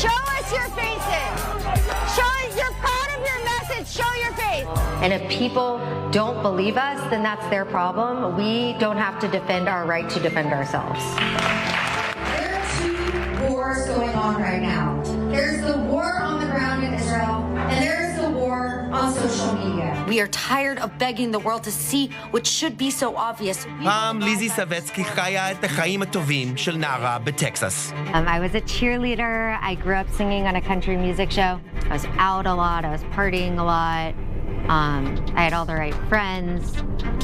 Show us your faces. Show us you're proud of your message. Show your face. And if people don't believe us, then that's their problem. We don't have to defend our right to defend ourselves. There are two wars going on right now. There's the war on the ground in Israel, and there's the war on social media. We are tired of begging the world to see what should be so obvious. פעם ליזי סבצקי חיה את החיים הטובים של נערה בטקסס. I was a cheerleader. I grew up singing on a country music show. I was out a lot. I was partying a lot. I had all the right friends.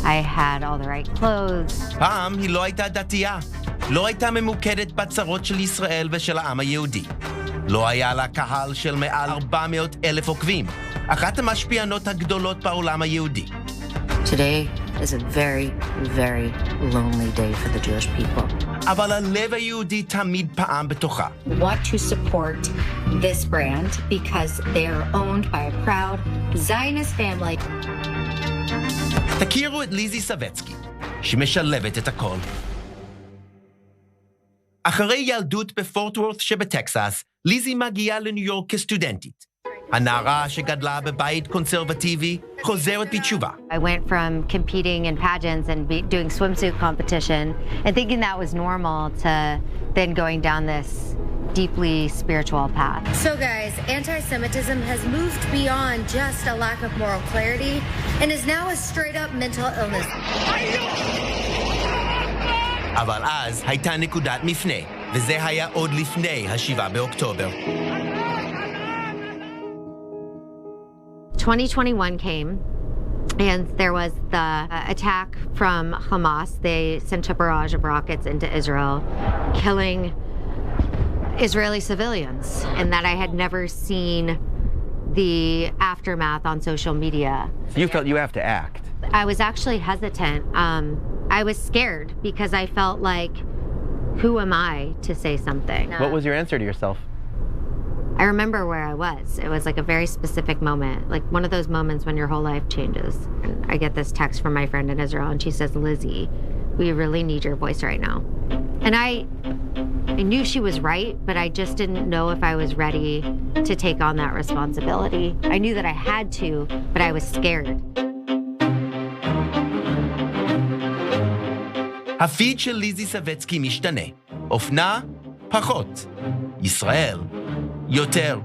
I had all the right clothes. פעם היא לא הייתה דתייה. לא הייתה ממוקדת בצרות של ישראל ושל העם היהודי. לא היה לה קהל של מעל 400,000 עוקבים. אחת המשפיענות הגדולות בעולם היהודי. Today is a very, very lonely day for the Jewish people. אבל הלב היהודי תמיד פעם בתוכה. We want to support this brand because they are owned by a proud Zionist family. תכירו את ליזי סבצקי, שמשלבת את הכל. אחרי ילדות בפורט וורת שבטקסס, ליזי מגיעה לניו יורק כסטודנטית. הנערה שגדלה בבית קונסרבטיבי חוזרת בתשובה. I went from competing in pageants and doing swimsuit competition and thinking that was normal to then going down this deeply spiritual path. So guys, anti-Semitism has moved beyond just a lack of moral clarity and is now a straight-up mental illness. אבל אז הייתה נקודת מפנה, וזה היה עוד לפני ה-7 באוקטובר. 2021 came, and there was the attack from Hamas. They sent a barrage of rockets into Israel, killing Israeli civilians, and that I had never seen the aftermath on social media. You felt you have to act. I was actually hesitant. I was scared because I felt like, who am I to say something? What was your answer to yourself? I remember where I was. It was like a very specific moment, like one of those moments when your whole life changes. And I get this text from my friend in Israel, and she says, Lizzy, we really need your voice right now. And I knew she was right, but I just didn't know if I was ready to take on that responsibility. I knew that I had to, but I was scared. הפיד של ליזי סבצקי משתנה. אופנה, פחות. ישראל, יותר.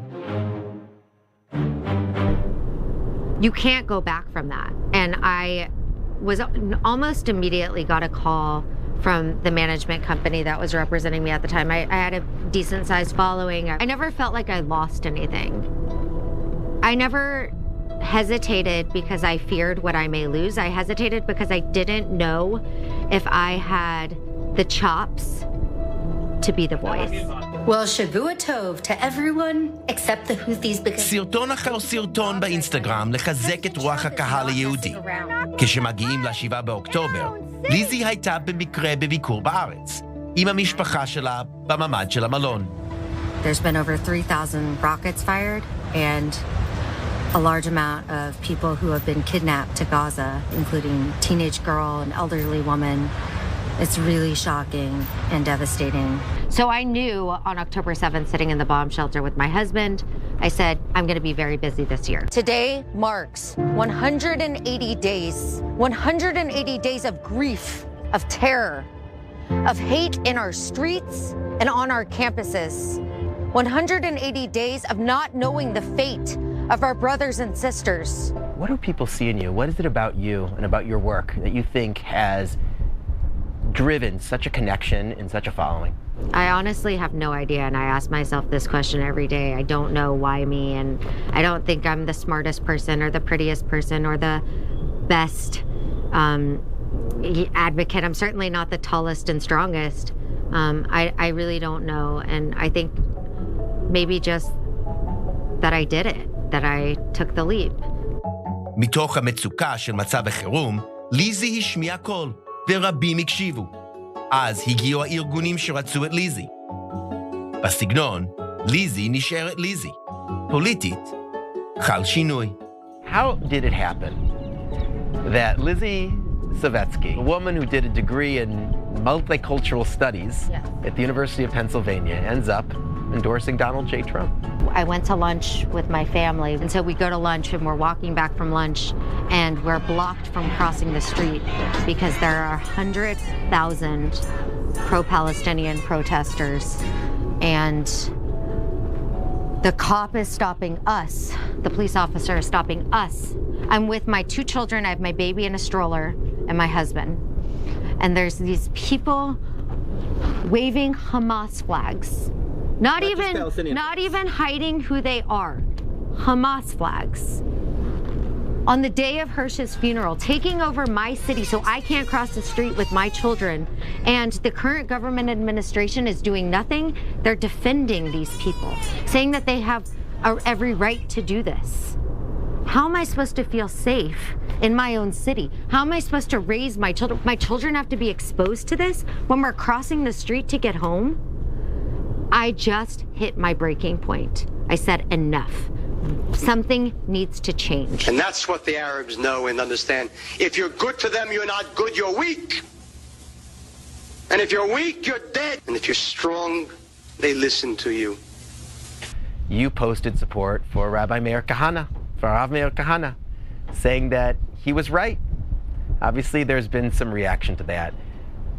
You can't go back from that. And I was almost immediately got a call from the management company that was representing me at the time. I had a decent sized following. I never felt like I lost anything. I never hesitated because I feared what I may lose. I hesitated because I didn't know if I had the chops to be the voice. Well, Shavua Tov to everyone except the Houthis because... סרטון אחר סרטון באינסטגרם לחזק את רוח הקהל היהודי. כשמגיעים ל-7 באוקטובר, ליזי הייתה במקרה בביקור בארץ, עם המשפחה שלה בממד של המלון. There's been over 3,000 rockets fired and a large amount of people who have been kidnapped to Gaza, including a teenage girl, an elderly woman. It's really shocking and devastating. So I knew on October 7th, sitting in the bomb shelter with my husband, I said, I'm going to be very busy this year. Today marks 180 days. 180 days of grief, of terror, of hate in our streets and on our campuses. 180 days of not knowing the fate of our brothers and sisters. What do people see in you? What is it about you and about your work that you think has driven such a connection and such a following? I honestly have no idea, and I ask myself this question every day. I don't know why me, and I don't think I'm the smartest person or the prettiest person or the best advocate. I'm certainly not the tallest and strongest. I really don't know, and I think maybe just that I did it, that I took the leap. מתוך המצוקה של מצב החירום, ליזי השמיעה קול, ורבים הקשיבו. אז הגיעו הארגונים שרצו את ליזי. בסגנון, ליזי נשארת ליזי. פוליטית, חל שינוי. How did it happen that Lizi Svetski, a woman who did a degree in multicultural studies at the University of Pennsylvania, ends up endorsing Donald J. Trump. I went to lunch with my family, and so we go to lunch and we're walking back from lunch and we're blocked from crossing the street because there are 100,000 pro-Palestinian protesters, and the cop is stopping us. The police officer is stopping us. I'm with my 2 children. I have my baby in a stroller and my husband. And there's these people waving Hamas flags. Not even hiding who they are. Hamas flags. On the day of Hirsch's funeral, taking over my city so I can't cross the street with my children. And the current government administration is doing nothing. They're defending these people, saying that they have every right to do this. How am I supposed to feel safe in my own city? How am I supposed to raise my children? My children have to be exposed to this when we're crossing the street to get home? I just hit my breaking point. I said enough. Something needs to change. And that's what the Arabs know and understand. If you're good to them, you're not good, you're weak. And if you're weak, you're dead. And if you're strong, they listen to you. You posted support for Rabbi Meir Kahane, for Rav Meir Kahane, saying that he was right. Obviously, there's been some reaction to that.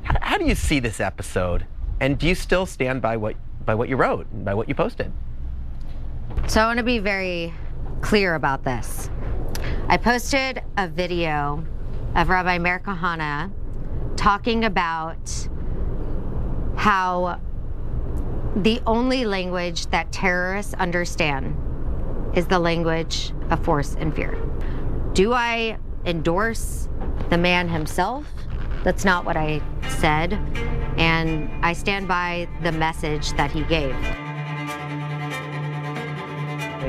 How do you see this episode? And do you still stand by what you wrote, by what you posted? So I want to be very clear about this. I posted a video of Rabbi Meir Kahane talking about how the only language that terrorists understand is the language of force and fear. Do I endorse the man himself? That's not what I said. And I stand by the message that he gave.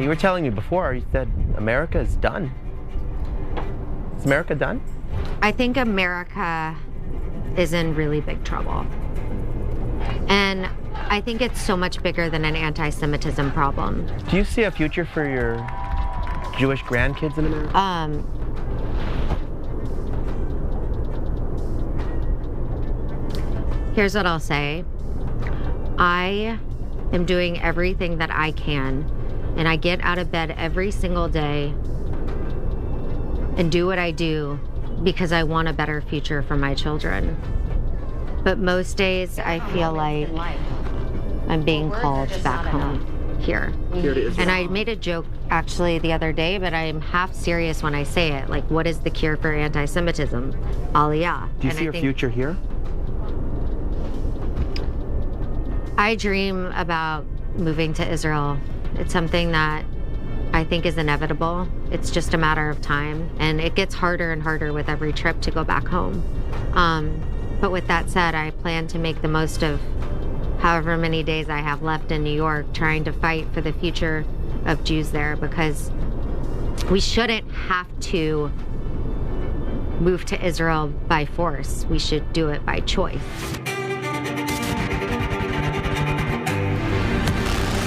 You were telling me before, you said America is done. Is America done? I think America is in really big trouble. And I think it's so much bigger than an anti-Semitism problem. Do you see a future for your Jewish grandkids in America? Here's what I'll say. I am doing everything that I can, and I get out of bed every single day and do what I do because I want a better future for my children. But most days I feel like I'm being called back home here. And I made a joke actually the other day, but I'm half serious when I say it. Like, what is the cure for anti-Semitism? Aliyah. Do you see your future here? I dream about moving to Israel. It's something that I think is inevitable. It's just a matter of time. And it gets harder and harder with every trip to go back home. But with that said, I plan to make the most of however many days I have left in New York, trying to fight for the future of Jews there, because we shouldn't have to move to Israel by force. We should do it by choice.